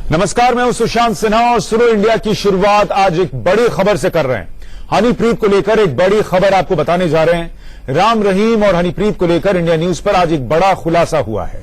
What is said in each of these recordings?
नमस्कार, मैं हूं सुशांत सिन्हा और सुनो इंडिया की शुरुआत आज एक बड़ी खबर से कर रहे हैं। हनीप्रीत को लेकर एक बड़ी खबर आपको बताने जा रहे हैं। राम रहीम और हनीप्रीत को लेकर इंडिया न्यूज पर आज एक बड़ा खुलासा हुआ है।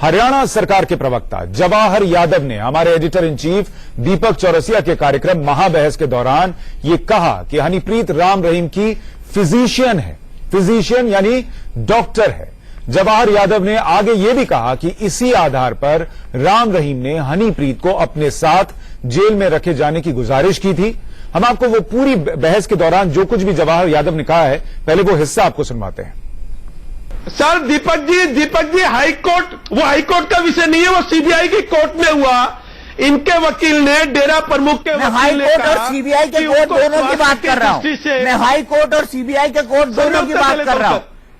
हरियाणा सरकार के प्रवक्ता जवाहर यादव ने हमारे एडिटर इन चीफ दीपक चौरसिया के कार्यक्रम महाबहस के दौरान ये कहा कि हनीप्रीत राम रहीम की फिजिशियन है। फिजिशियन यानी डॉक्टर है। जवाहर यादव ने आगे यह भी कहा कि इसी आधार पर राम रहीम ने हनीप्रीत को अपने साथ जेल में रखे जाने की गुजारिश की थी। हम आपको वो पूरी बहस के दौरान जो कुछ भी जवाहर यादव ने कहा है, पहले वो हिस्सा आपको सुनवाते हैं। सर दीपक जी, हाईकोर्ट का विषय नहीं है, वो सीबीआई की कोर्ट में हुआ। इनके वकील ने डेरा प्रमुख के हाई कोर्ट और सीबीआई के कोर्ट दोनों की बात कर रहा हूं। मैं हाई कोर्ट और सीबीआई के कोर्ट दोनों की बात कर रहा हूं,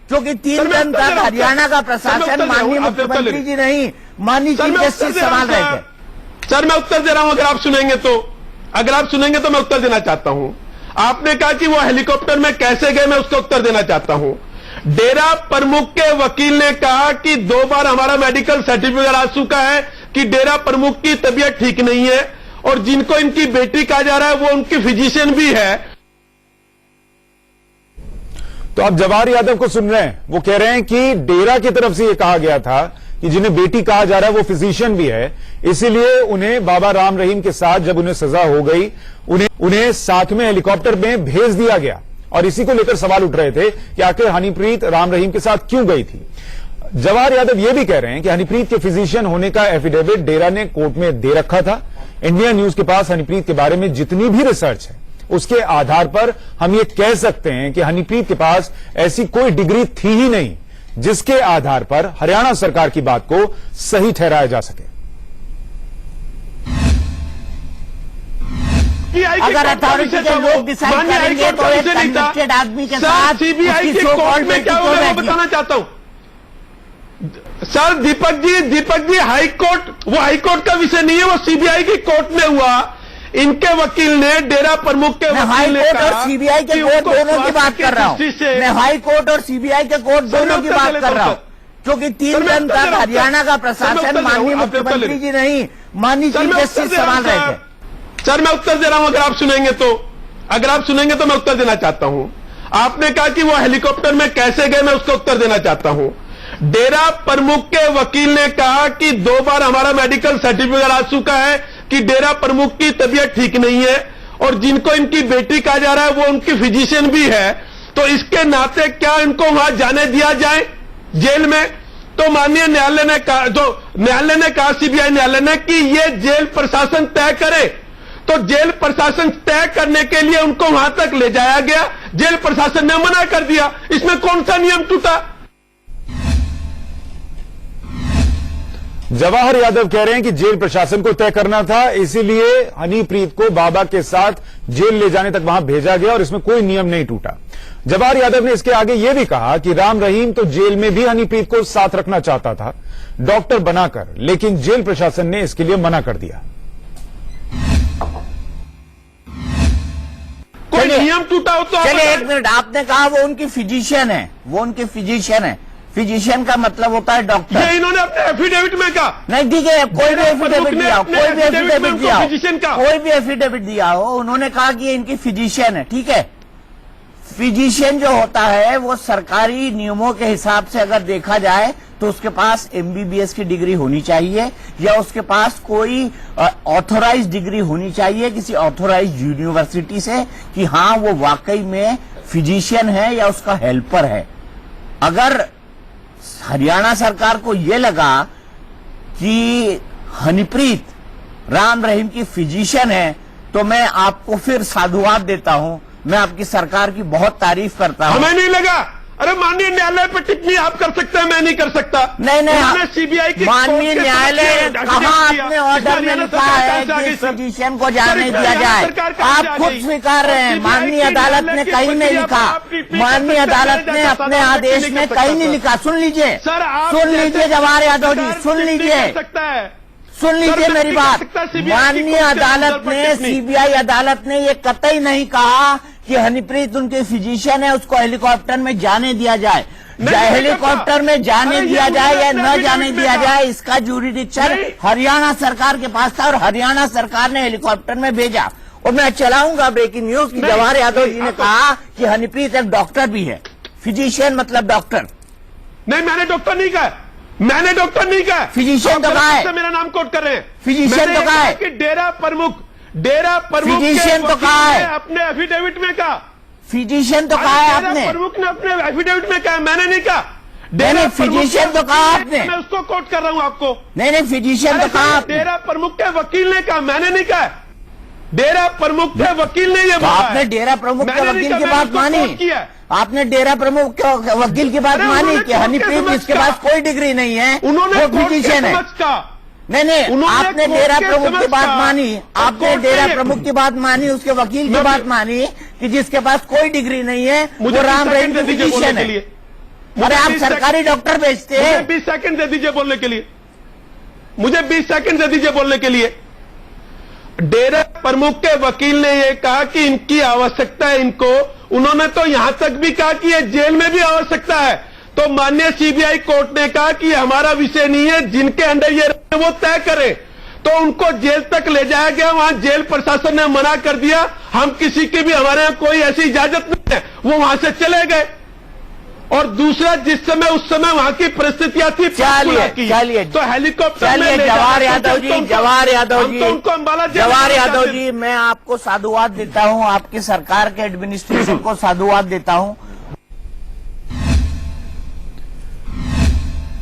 क्योंकि 3 दिन तक हरियाणा का प्रशासन माननीय मुख्यमंत्री जी नहीं, माननीय चीफ जस्टिस संभाल रहे थे। सर मैं उत्तर दे रहा हूं, अगर आप सुनेंगे तो मैं उत्तर देना चाहता हूं। आपने कहा कि वो हेलीकॉप्टर में कैसे गए, मैं उसका उत्तर देना चाहता हूं। डेरा प्रमुख के वकील ने कहा कि 2 बार हमारा मेडिकल सर्टिफिकेट आ चुका है कि डेरा प्रमुख की तबीयत ठीक नहीं है, और जिनको इनकी बेटी कहा जा रहा है वो उनकी फिजिशियन भी है। तो आप जवाहर यादव को सुन रहे हैं, वो कह रहे हैं कि डेरा की तरफ से यह कहा गया था कि जिन्हें बेटी कहा जा रहा है वो फिजिशियन भी है, इसीलिए उन्हें बाबा राम रहीम के साथ जब उन्हें सजा हो गई उन्हें साथ में हेलीकॉप्टर में भेज दिया गया। और इसी को लेकर सवाल उठ रहे थे कि आखिर हनीप्रीत राम रहीम के साथ क्यों गई थी। जवाहर यादव यह भी कह रहे हैं कि हनीप्रीत के फिजिशियन होने का एफिडेविट डेरा ने कोर्ट में दे रखा था। इंडिया न्यूज के पास हनीप्रीत के बारे में जितनी भी रिसर्च है, उसके आधार पर हम ये कह सकते हैं कि हनीप्रीत के पास ऐसी कोई डिग्री थी ही नहीं जिसके आधार पर हरियाणा सरकार की बात को सही ठहराया जा सके। अगर अथॉरिटी के लोग डिसाइड करेंगे तो एक कन्विक्टेड आदमी के साथ सीबीआई के कोर्ट में क्या होगा मैं बताना चाहता हूं। सर दीपक जी, हाईकोर्ट का विषय नहीं है, वो सीबीआई की कोर्ट में हुआ। इनके वकील ने डेरा प्रमुख के हाई कोर्ट और सीबीआई के कोर्ट दोनों की बात कर रहा हूं। मैं हाई कोर्ट और सीबीआई के कोर्ट दोनों की बात कर रहा हूं, क्योंकि 3 दिन तक हरियाणा का प्रशासन माननीय मुख्यमंत्री जी नहीं, माननीय चीफ जस्टिस संभाल रहे थे। सर मैं उत्तर दे रहा हूं, अगर आप सुनेंगे तो मैं उत्तर देना चाहता हूं। आपने कहा कि वो हेलीकॉप्टर में कैसे गए, मैं उसका उत्तर देना चाहता हूं। डेरा प्रमुख के वकील ने कहा कि 2 बार हमारा मेडिकल सर्टिफिकेट आ चुका है कि डेरा प्रमुख की तबीयत ठीक नहीं है, और जिनको इनकी बेटी कहा जा रहा है वो उनकी फिजिशियन भी है। तो इसके नाते क्या इनको वहां जाने दिया जाए जेल में? तो माननीय न्यायालय ने कहा सीबीआई न्यायालय ने कि ये जेल प्रशासन तय करे। तो जेल प्रशासन तय करने के लिए उनको वहां तक ले जाया गया, जेल प्रशासन ने मना कर दिया। इसमें कौन सा नियम टूटा? जवाहर यादव कह रहे हैं कि जेल प्रशासन को तय करना था, इसीलिए हनीप्रीत को बाबा के साथ जेल ले जाने तक वहां भेजा गया और इसमें कोई नियम नहीं टूटा। जवाहर यादव ने इसके आगे यह भी कहा कि राम रहीम तो जेल में भी हनीप्रीत को साथ रखना चाहता था डॉक्टर बनाकर, लेकिन जेल प्रशासन ने इसके लिए मना कर दिया। कोई नियम टूटा हो तो चलिए 1 मिनट, आपने कहा वो उनकी फिजिशियन है, फिजिशियन का मतलब होता है डॉक्टर। ये इन्होंने अपने एफिडेविट में कहा। नहीं ठीक है, कोई भी एफिडेविट दिया हो, उन्होंने कहा कि इनकी फिजिशियन है। ठीक है, फिजिशियन जो होता है वो सरकारी नियमों के हिसाब से अगर देखा जाए तो उसके पास एमबीबीएस की डिग्री होनी चाहिए, या उसके पास कोई ऑथोराइज डिग्री होनी चाहिए किसी ऑथोराइज यूनिवर्सिटी से कि हाँ वो वाकई में फिजिशियन है या उसका हेल्पर है। अगर हरियाणा सरकार को यह लगा कि हनीप्रीत राम रहीम की फिजिशियन है, तो मैं आपको फिर साधुवाद देता हूं, मैं आपकी सरकार की बहुत तारीफ करता हूं। हमें नहीं लगा। अरे माननीय न्यायालय पर टिप्पणी आप कर सकते हैं, मैं नहीं कर सकता। नहीं, सीबीआई की माननीय न्यायालय कहाँ अपने ऑर्डर में लिखा है कि फिजिशियन को जाने दिया जाए? आप खुद स्वीकार रहे हैं, माननीय अदालत ने कहीं नहीं लिखा, माननीय अदालत ने अपने आदेश में कहीं नहीं लिखा। सुन लीजिए जवाहर यादव जी, सुन लीजिए मेरी बात। माननीय अदालत ने, सीबीआई अदालत ने ये कतई नहीं कहा कि हनीप्रीत उनके फिजिशियन है, उसको हेलीकॉप्टर में जाने दिया जाए। हेलीकॉप्टर में जाने दिया जाए या न जाने दिया जाए, इसका ज्यूरिडिक्शन हरियाणा सरकार के पास था और हरियाणा सरकार ने हेलीकॉप्टर में भेजा। और मैं चलाऊंगा ब्रेकिंग न्यूज की जवाहर यादव जी ने कहा कि हनीप्रीत एक डॉक्टर भी है, फिजिशियन मतलब डॉक्टर। नहीं, मैंने डॉक्टर नहीं कहा, मैंने डॉक्टर नहीं कहा, फिजिशियन तो कहा है, मेरा नाम कोट कर रहे हैं। फिजिशियन तो कहा है कि डेरा प्रमुख फिजिशियन तो कहा है अपने एफिडेविट में कहा, फिजिशियन तो कहा है आपने, प्रमुख ने अपने एफिडेविट में कहा, मैंने नहीं कहा। नहीं, फिजिशियन तो कहा आपने, मैं उसको कोट कर रहा हूं आपको। नहीं, फिजिशियन तो कहा आपने। डेरा प्रमुख के वकील ने कहा, मैंने नहीं कहा। डेरा प्रमुख के वकील ने ये बोला। आपने डेरा प्रमुख के वकील की बात मानी, आपने डेरा प्रमुख के वकील की बात मानी कि हनीप्रीत जिसके पास कोई डिग्री नहीं है वो फिजिशियन है। नहीं, आपने डेरा प्रमुख की बात मानी, आपने डेरा प्रमुख की बात मानी, उसके वकील की बात मानी कि जिसके पास कोई डिग्री नहीं है वो राम रहीम की फिजिशियन है। अरे आप सरकारी डॉक्टर भेजते हैं। 20 सेकंड दे दीजिए बोलने के लिए, मुझे 20 सेकंड दे दीजिए बोलने के लिए। डेरा प्रमुख के वकील ने यह कहा कि इनकी आवश्यकता है इनको, उन्होंने तो यहां तक भी कहा कि ये जेल में भी आवश्यकता है। तो माननीय सीबीआई कोर्ट ने कहा कि हमारा विषय नहीं है, जिनके अंडर ये वो तय करे। तो उनको जेल तक ले जाया गया, वहां जेल प्रशासन ने मना कर दिया, हम किसी की भी, हमारे यहां कोई ऐसी इजाजत नहीं है, वो वहां से चले गए। और दूसरा, जिस समय उस समय वहां की परिस्थितियां थी, चलिए तो हेलीकॉप्टर में जवाहर यादव जी, जवाहर यादव जी, उनको अंबाला, जवाहर यादव जी, मैं आपको साधुवाद देता हूं, आपकी सरकार के एडमिनिस्ट्रेशन को साधुवाद देता हूं।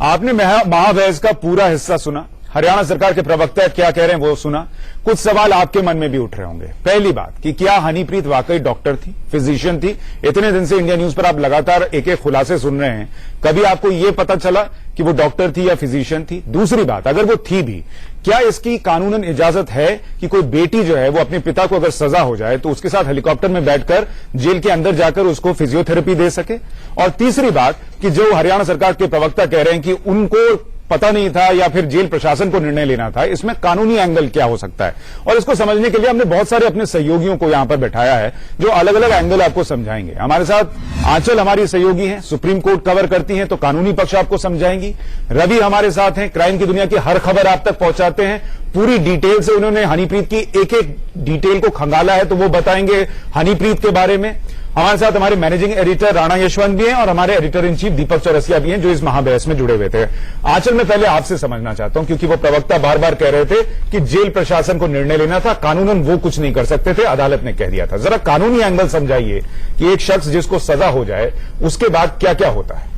आपने महाबहस का पूरा हिस्सा सुना, हरियाणा सरकार के प्रवक्ता क्या कह रहे हैं वो सुना। कुछ सवाल आपके मन में भी उठ रहे होंगे। पहली बात कि क्या हनीप्रीत वाकई डॉक्टर थी, फिजिशियन थी? इतने दिन से इंडिया न्यूज पर आप लगातार एक एक खुलासे सुन रहे हैं, कभी आपको यह पता चला कि वो डॉक्टर थी या फिजिशियन थी? दूसरी बात, अगर वो थी भी, क्या इसकी कानूनन इजाजत है कि कोई बेटी जो है वो अपने पिता को अगर सजा हो जाए तो उसके साथ हेलीकॉप्टर में बैठकर जेल के अंदर जाकर उसको फिजियोथेरेपी दे सके? और तीसरी बात कि जो हरियाणा सरकार के प्रवक्ता कह रहे हैं कि उनको पता नहीं था या फिर जेल प्रशासन को निर्णय लेना था, इसमें कानूनी एंगल क्या हो सकता है? और इसको समझने के लिए हमने बहुत सारे अपने सहयोगियों को यहां पर बैठाया है जो अलग अलग एंगल आपको समझाएंगे। हमारे साथ आंचल हमारी सहयोगी हैं, सुप्रीम कोर्ट कवर करती हैं तो कानूनी पक्ष आपको समझाएंगी। रवि हमारे साथ हैं, क्राइम की दुनिया की हर खबर आप तक पहुंचाते हैं, पूरी डिटेल से उन्होंने हनीप्रीत की एक एक डिटेल को खंगाला है तो वो बताएंगे हनीप्रीत के बारे में। हमारे साथ हमारे मैनेजिंग एडिटर राणा यशवंत भी हैं और हमारे एडिटर इन चीफ दीपक चौरसिया भी हैं जो इस महाबहस में जुड़े हुए थे। आंचल में पहले आपसे समझना चाहता हूं, क्योंकि वो प्रवक्ता बार बार कह रहे थे कि जेल प्रशासन को निर्णय लेना था, कानूनन वो कुछ नहीं कर सकते थे, अदालत ने कह दिया था। जरा कानूनी एंगल समझाइए कि एक शख्स जिसको सजा हो जाए उसके बाद क्या क्या होता है।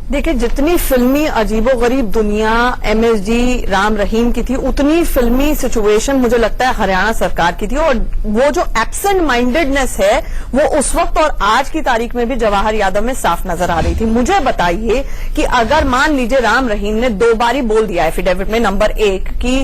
देखिए, जितनी फिल्मी अजीबोगरीब दुनिया एमएसडी राम रहीम की थी, उतनी फिल्मी सिचुएशन मुझे लगता है हरियाणा सरकार की थी। और वो जो एब्सेंट माइंडेडनेस है वो उस वक्त और आज की तारीख में भी जवाहर यादव में साफ नजर आ रही थी। मुझे बताइए कि अगर मान लीजिए राम रहीम ने 2 बारी बोल दिया एफिडेविट में, नंबर 1 कि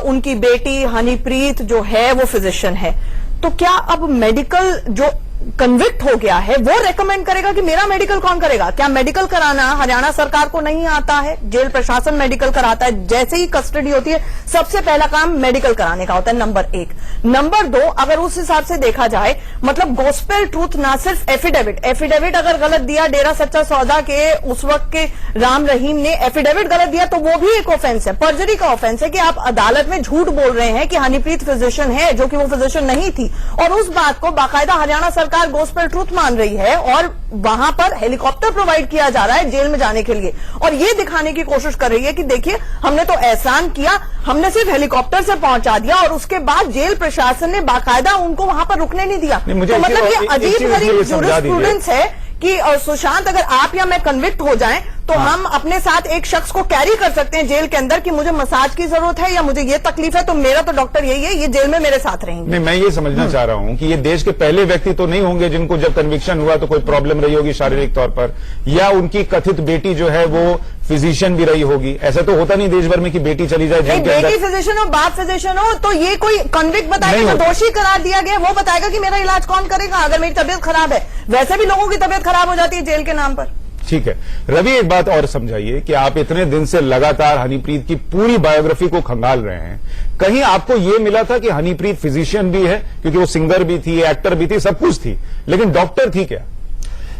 उनकी बेटी हनीप्रीत जो है वो फिजिशियन है, तो क्या अब मेडिकल जो कन्विक्ट हो गया है वो रेकमेंड करेगा कि मेरा मेडिकल कौन करेगा? क्या मेडिकल कराना हरियाणा सरकार को नहीं आता है? जेल प्रशासन मेडिकल कराता है। जैसे ही कस्टडी होती है सबसे पहला काम मेडिकल कराने का होता है, नंबर 1। नंबर 2, अगर उस हिसाब से देखा जाए, मतलब गॉस्पेल ट्रूथ, ना सिर्फ एफिडेविट अगर गलत दिया, डेरा सच्चा सौदा के उस वक्त के राम रहीम ने एफिडेविट गलत दिया तो वो भी एक ऑफेंस है, पर्जरी का ऑफेंस है कि आप अदालत में झूठ बोल रहे हैं कि हनीप्रीत फिजिशियन है, जो कि वो फिजिशियन नहीं थी। और उस बात को बाकायदा हरियाणा सरकार गॉस्पेल ट्रूथ मान रही है और वहां पर हेलीकॉप्टर प्रोवाइड किया जा रहा है जेल में जाने के लिए, और ये दिखाने की कोशिश कर रही है कि देखिए हमने तो एहसान किया, हमने सिर्फ हेलीकॉप्टर से पहुंचा दिया और उसके बाद जेल प्रशासन ने बाकायदा उनको वहां पर रुकने नहीं दिया। तो मतलब ये अजीब गरीब जूरिस्प्रूडेंस है कि सुशांत, अगर आप या मैं कन्विक्ट हो जाएं तो हम अपने साथ एक शख्स को कैरी कर सकते हैं जेल के अंदर कि मुझे मसाज की जरूरत है या मुझे ये तकलीफ है तो मेरा तो डॉक्टर यही है, ये जेल में मेरे साथ रहेंगे। नहीं, मैं ये समझना चाह रहा हूं कि ये देश के पहले व्यक्ति तो नहीं होंगे जिनको जब कन्विक्शन हुआ तो कोई प्रॉब्लम रही होगी शारीरिक तौर पर, या उनकी कथित बेटी जो है वो फिजिशियन भी रही होगी। ऐसा तो होता नहीं देश भर में कि बेटी चली जाए जेल के अंदर। बेटी फिजिशियन हो, बाप फिजिशियन हो, तो ये कोई कन्विक्ट बताएगा, दोषी करार दिया गया, वो बताएगा कि मेरा इलाज कौन करेगा अगर मेरी तबीयत खराब है। वैसे भी लोगों की तबीयत खराब हो जाती है जेल के नाम पर। ठीक है रवि, एक बात और समझाइए कि आप इतने दिन से लगातार हनीप्रीत की पूरी बायोग्राफी को खंगाल रहे हैं, कहीं आपको यह मिला था कि हनीप्रीत फिजिशियन भी है? क्योंकि वो सिंगर भी थी, एक्टर भी थी, सब कुछ थी, लेकिन डॉक्टर थी क्या?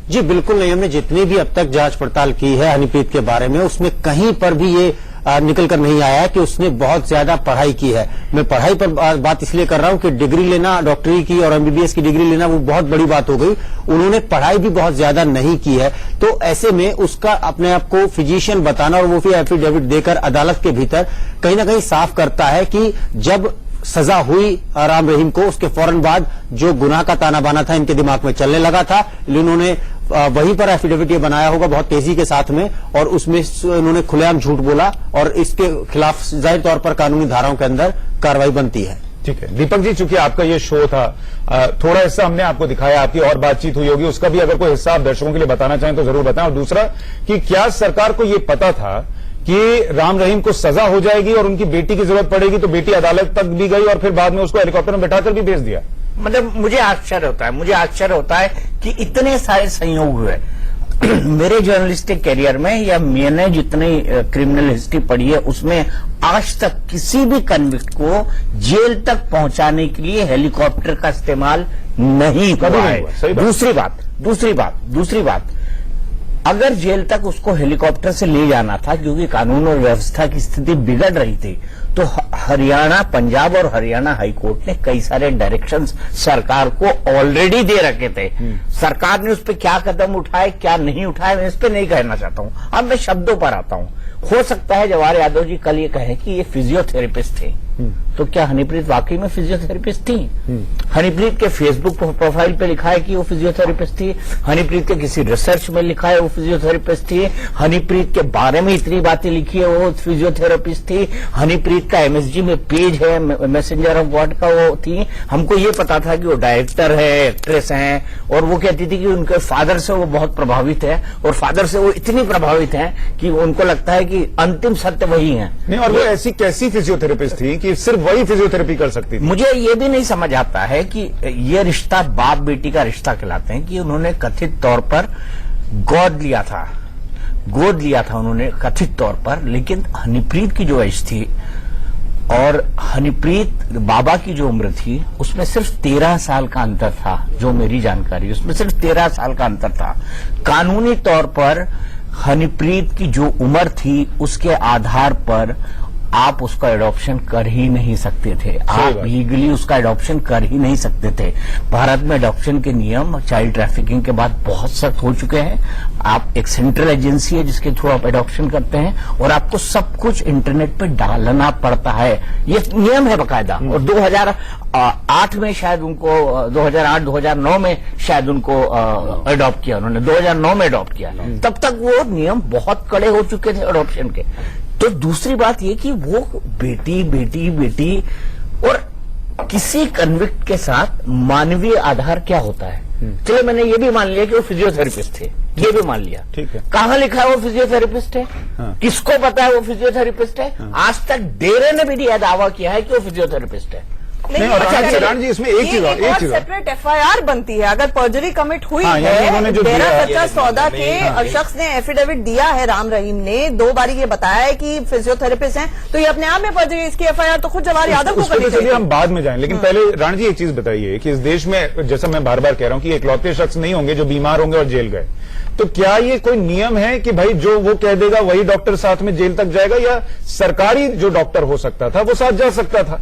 जी बिल्कुल नहीं, हमने जितनी भी अब तक जांच पड़ताल की है हनीप्रीत के बारे में, उसमें कहीं पर भी ये निकल कर नहीं आया है कि उसने बहुत ज्यादा पढ़ाई की है। मैं पढ़ाई पर बात इसलिए कर रहा हूं कि डिग्री लेना, डॉक्टरी की और एमबीबीएस की डिग्री लेना वो बहुत बड़ी बात हो गई। उन्होंने पढ़ाई भी बहुत ज्यादा नहीं की है, तो ऐसे में उसका अपने आप को फिजिशियन बताना और वो भी एफिडेविट देकर अदालत के भीतर कहीं ना कहीं साफ करता है कि जब सजा हुई राम रहीम को, उसके फौरन बाद जो गुनाह का ताना बाना था इनके दिमाग में चलने लगा था, इन्होंने वहीं पर एफिडेविट ये बनाया होगा बहुत तेजी के साथ में, और उसमें उन्होंने खुलेआम झूठ बोला और इसके खिलाफ जाहिर तौर पर कानूनी धाराओं के अंदर कार्रवाई बनती है। ठीक है दीपक जी, चूंकि आपका ये शो था, थोड़ा हिस्सा हमने आपको दिखाया, आपकी और बातचीत हुई होगी, उसका भी अगर कोई हिस्सा आप दर्शकों के लिए बताना चाहें तो जरूर बताएं। और दूसरा कि क्या सरकार को ये पता था कि राम रहीम को सजा हो जाएगी और उनकी बेटी की जरूरत पड़ेगी, तो बेटी अदालत तक भी गई और फिर बाद में उसको हेलीकॉप्टर में बैठाकर भी भेज दिया? मतलब मुझे आश्चर्य होता है कि इतने सारे संयोग हुए मेरे जर्नलिस्टिक करियर में, या मैंने जितनी क्रिमिनल हिस्ट्री पढ़ी है उसमें आज तक किसी भी कन्विक्ट को जेल तक पहुंचाने के लिए हेलीकॉप्टर का इस्तेमाल नहीं हुआ है। दूसरी बात, अगर जेल तक उसको हेलीकॉप्टर से ले जाना था क्योंकि कानून और व्यवस्था की स्थिति बिगड़ रही थी, तो हरियाणा, पंजाब और हरियाणा हाईकोर्ट ने कई सारे डायरेक्शंस सरकार को ऑलरेडी दे रखे थे। सरकार ने उस पर क्या कदम उठाए, क्या नहीं उठाए, मैं इस पर नहीं कहना चाहता हूं। अब मैं शब्दों पर आता हूं। हो सकता है जवाहर यादव जी कल ये कहें कि ये फिजियोथेरेपिस्ट थे, तो क्या हनीप्रीत वाकई में फिजियोथेरेपिस्ट थी? हनीप्रीत के फेसबुक प्रोफाइल पे लिखा है कि वो फिजियोथेरेपिस्ट थी, हनीप्रीत के किसी रिसर्च में लिखा है वो फिजियोथेरेपिस्ट थी, हनीप्रीत के बारे में इतनी बातें लिखी है वो फिजियोथेरेपिस्ट थी, हनीप्रीत का एमएसजी में पेज है मैसेंजर ऑफ गॉड का, वो थी। हमको ये पता था कि वो डायरेक्टर है, एक्ट्रेस हैं, और वो कहती थी कि उनके फादर से वो बहुत प्रभावित है, और फादर से वो इतनी प्रभावित है कि उनको लगता है कि अंतिम सत्य वही है। नहीं, और वो ऐसी कैसी फिजियोथेरेपिस्ट थी कि सिर्फ वही फिजियोथेरेपी कर सकती थी? मुझे ये भी नहीं समझ आता है कि ये रिश्ता बाप बेटी का रिश्ता कहलाते हैं कि उन्होंने कथित तौर पर गोद लिया था उन्होंने कथित तौर पर, लेकिन हनीप्रीत की जो एज थी और हनीप्रीत बाबा की जो उम्र थी उसमें सिर्फ 13 साल का अंतर था, जो मेरी जानकारी, उसमें सिर्फ 13 साल का अंतर था। कानूनी तौर पर हनीप्रीत की जो उम्र थी उसके आधार पर आप उसका एडॉप्शन कर ही नहीं सकते थे, आप लीगली उसका एडॉप्शन कर ही नहीं सकते थे। भारत में एडॉप्शन के नियम चाइल्ड ट्रैफिकिंग के बाद बहुत सख्त हो चुके हैं। आप एक सेंट्रल एजेंसी है जिसके थ्रू आप एडॉप्शन करते हैं और आपको सब कुछ इंटरनेट पे डालना पड़ता है, ये नियम है बाकायदा। और 2008 में शायद उनको 2008-2009 में शायद उनको एडॉप्ट किया उन्होंने, 2009 में एडॉप्ट किया। तब तक वो नियम बहुत कड़े हो चुके थे एडॉप्शन के। तो दूसरी बात ये कि वो बेटी और किसी कन्विक्ट के साथ मानवीय आधार क्या होता है। चलो मैंने ये भी मान लिया कि वो फिजियोथेरेपिस्ट थे, ये भी मान लिया, ठीक है। कहां लिखा है वो फिजियोथेरेपिस्ट है? किसको पता है वो फिजियोथेरेपिस्ट है? आज तक डेरे ने भी यह दावा किया है कि वो फिजियोथेरेपिस्ट है। नहीं, और रानी जी इसमें एक चीज सेपरेट एफआईआर बनती है अगर पर्जरी कमिट हुई है। डेरा सच्चा सौदा के शख्स ने एफिडेविट दिया है, राम रहीम ने 2 बार ये बताया है कि फिजियोथेरेपिस्ट हैं, तो ये अपने आप में पर्जरी, इसकी एफआईआर तो खुद जवाहर यादव को करनी चाहिए। हम बाद में जाएं, लेकिन पहले रानी जी एक चीज बताइए कि इस देश में, जैसा मैं बार बार कह रहा हूं, कि इकलौते शख्स नहीं होंगे जो बीमार होंगे और जेल गए, तो क्या ये कोई नियम है कि भाई जो वो कह देगा वही डॉक्टर साथ में जेल तक जाएगा, या सरकारी जो डॉक्टर हो सकता था वो साथ जा सकता था?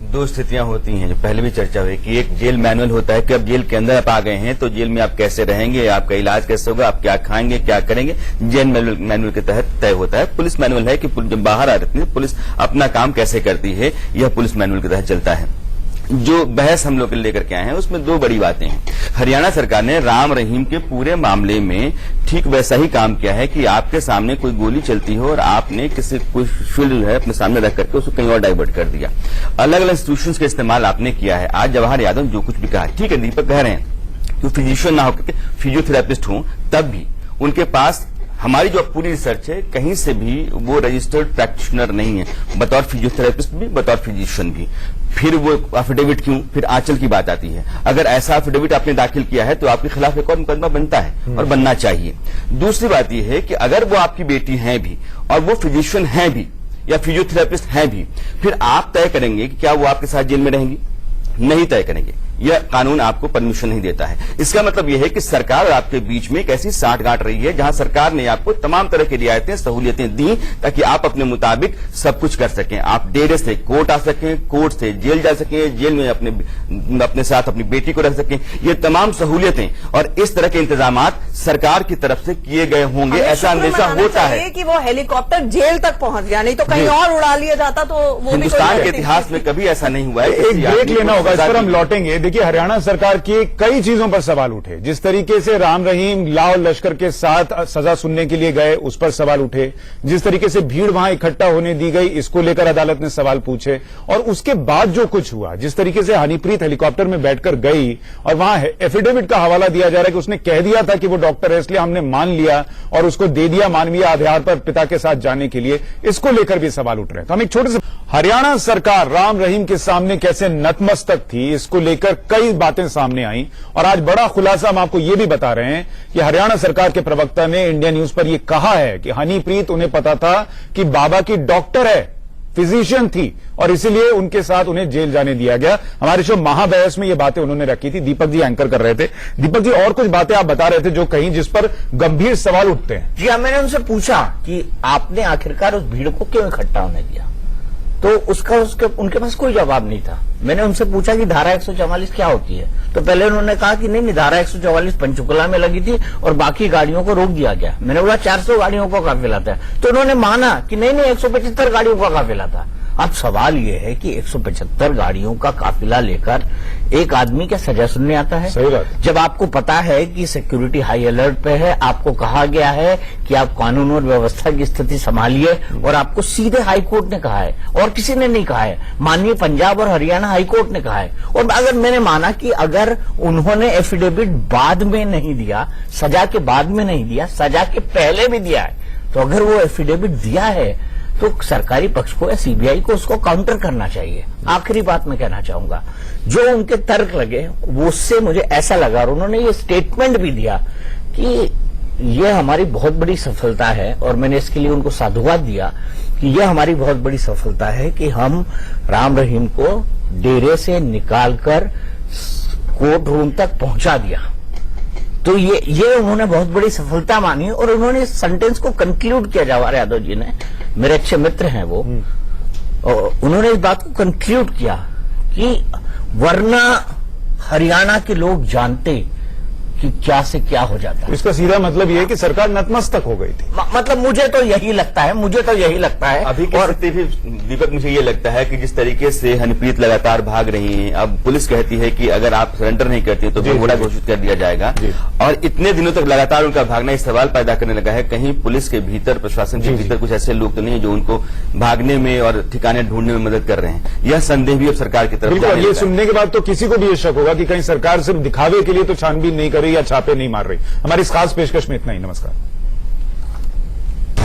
2 स्थितियां होती हैं जो पहले भी चर्चा हुई कि एक जेल मैनुअल होता है कि अब जेल के अंदर आप आ गए हैं तो जेल में आप कैसे रहेंगे, आपका इलाज कैसे होगा, आप क्या खाएंगे, क्या करेंगे, जेल मैनुअल के तहत तय होता है। पुलिस मैनुअल है कि जब बाहर आ रही है पुलिस अपना काम कैसे करती है, यह पुलिस मैनुअल के तहत चलता है। जो बहस हम लोग लेकर के आए हैं उसमें 2 बड़ी बातें हैं। हरियाणा सरकार ने राम रहीम के पूरे मामले में ठीक वैसा ही काम किया है कि आपके सामने कोई गोली चलती हो और आपने कोई फील्ड है अपने सामने रख करके उसको कहीं और डाइवर्ट कर दिया। अलग अलग इंस्टीट्यूशंस का इस्तेमाल आपने किया है। आज जवाहर यादव जो कुछ भी कहा, ठीक है, दीपक कह रहे हैं कि फिजिशियन ना होकर फिजियोथेरेपिस्ट हों, तब भी उनके पास हमारी जो पूरी रिसर्च है कहीं से भी वो रजिस्टर्ड प्रैक्टिशनर नहीं है, बतौर फिजियोथेरेपिस्ट भी, बतौर फिजिशियन भी। फिर वो एफिडेविट क्यों? फिर आंचल की बात आती है। अगर ऐसा एफिडेविट आपने दाखिल किया है तो आपके खिलाफ एक और मुकदमा बनता है और बनना चाहिए। दूसरी बात यह है कि अगर वो आपकी बेटी हैं भी और वो फिजिशियन हैं भी या फिजियोथेरेपिस्ट हैं भी, फिर आप तय करेंगे कि क्या वो आपके साथ जेल में रहेंगी? नहीं तय करेंगे। यह कानून आपको परमिशन नहीं देता है। इसका मतलब यह है कि सरकार और आपके बीच में एक ऐसी साठगांठ रही है जहां सरकार ने आपको तमाम तरह की रियायतें, सहूलियतें दी ताकि आप अपने मुताबिक सब कुछ कर सकें। आप डेरे से कोर्ट आ सकें, कोर्ट से जेल जा सकें, जेल में अपने साथ अपनी बेटी को रख सकें। ये तमाम सहूलियतें और इस तरह के इंतजामात सरकार की तरफ से किए गए होंगे, ऐसा अंदेशा होता है कि वो हेलीकॉप्टर जेल तक पहुंच गया, नहीं तो कहीं और उड़ा लिया जाता तो वो हिंदुस्तान के इतिहास में कभी ऐसा नहीं हुआ है। एक ब्रेक लेना होगा, इस पर हम लौटेंगे। देखिए, हरियाणा सरकार की कई चीजों पर सवाल उठे। जिस तरीके से राम रहीम लाओ लश्कर के साथ सजा सुनने के लिए गए, उस पर सवाल उठे। जिस तरीके से भीड़ वहां इकट्ठा होने दी गई, इसको लेकर अदालत ने सवाल पूछे। और उसके बाद जो कुछ हुआ, जिस तरीके से हनीप्रीत हेलीकॉप्टर में बैठकर गई और वहां एफिडेविट का हवाला दिया जा रहा है कि उसने कह दिया था कि वो डॉक्टर है, इसलिए हमने मान लिया और उसको दे दिया मानवीय आधार पर पिता के साथ जाने के लिए, इसको लेकर भी सवाल उठ रहे हैं। तो हम एक छोटे से हरियाणा सरकार राम रहीम के सामने कैसे नतमस्तक थी, इसको लेकर कई बातें सामने आई और आज बड़ा खुलासा हम आपको यह भी बता रहे हैं कि हरियाणा सरकार के प्रवक्ता ने इंडिया न्यूज पर यह कहा है कि हनीप्रीत उन्हें पता था कि बाबा की डॉक्टर है, फिजिशियन थी और इसीलिए उनके साथ उन्हें जेल जाने दिया गया। हमारे शो महाबहस में ये बातें उन्होंने रखी थी। दीपक जी एंकर कर रहे थे। दीपक जी, और कुछ बातें आप बता रहे थे जो कहीं जिस पर गंभीर सवाल उठते हैं। जी हाँ, मैंने उनसे पूछा कि आपने आखिरकार उस भीड़ को क्यों इकट्ठा होने दिया, तो उनके पास कोई जवाब नहीं था। मैंने उनसे पूछा कि धारा 144 क्या होती है, तो पहले उन्होंने कहा कि नहीं, धारा 144 पंचकुला में लगी थी और बाकी गाड़ियों को रोक दिया गया। मैंने बोला 400 गाड़ियों का काफिला था, तो उन्होंने माना कि नहीं 175 गाड़ियों का काफिला था। अब सवाल यह है कि 175 गाड़ियों का काफिला लेकर एक आदमी क्या सजा सुनने आता है? सही बात। जब आपको पता है कि सिक्योरिटी हाई अलर्ट पे है, आपको कहा गया है कि आप कानून और व्यवस्था की स्थिति संभालिए और आपको सीधे हाई कोर्ट ने कहा है और किसी ने नहीं कहा है, माननीय पंजाब और हरियाणा हाई कोर्ट ने कहा है। और अगर मैंने माना कि अगर उन्होंने एफिडेविट बाद में नहीं दिया, सजा के बाद में नहीं दिया, सजा के पहले भी दिया है, तो अगर वो एफिडेविट दिया है तो सरकारी पक्ष को या सीबीआई को उसको काउंटर करना चाहिए। आखिरी बात मैं कहना चाहूंगा, जो उनके तर्क लगे वो उससे मुझे ऐसा लगा, और उन्होंने ये स्टेटमेंट भी दिया कि ये हमारी बहुत बड़ी सफलता है, और मैंने इसके लिए उनको साधुवाद दिया कि ये हमारी बहुत बड़ी सफलता है कि हम राम रहीम को डेरे से निकालकर कोर्ट रूम तक पहुंचा दिया। तो ये उन्होंने बहुत बड़ी सफलता मानी और उन्होंने इस सेंटेंस को कंक्लूड किया। जवाहर यादव जी ने, मेरे अच्छे मित्र हैं वो, और उन्होंने इस बात को कंक्लूड किया कि वरना हरियाणा के लोग जानते कि क्या से क्या हो जाता है। इसका सीधा मतलब यह है कि सरकार नतमस्तक हो गई थी। मतलब मुझे तो यही लगता है, अभी की स्थिति भी दीपक, मुझे ये लगता है कि जिस तरीके से हनीप्रीत लगातार भाग रही हैं, अब पुलिस कहती है कि अगर आप सरेंडर नहीं करती तो भगोड़ा घोषित कर दिया जाएगा, और इतने दिनों तक लगातार उनका भागना इस सवाल पैदा करने लगा है कहीं पुलिस के भीतर, प्रशासन के भीतर कुछ ऐसे लोग तो नहीं जो उनको भागने में और ठिकाने ढूंढने में मदद कर रहे हैं। यह संदेह भी अब सरकार की तरफ। ये सुनने के बाद तो किसी को भी ये शक होगा कि कहीं सरकार सिर्फ दिखावे के लिए तो छानबीन नहीं कर रही या छापे नहीं मार रही। हमारी इस खास पेशकश में इतना ही। नमस्कार।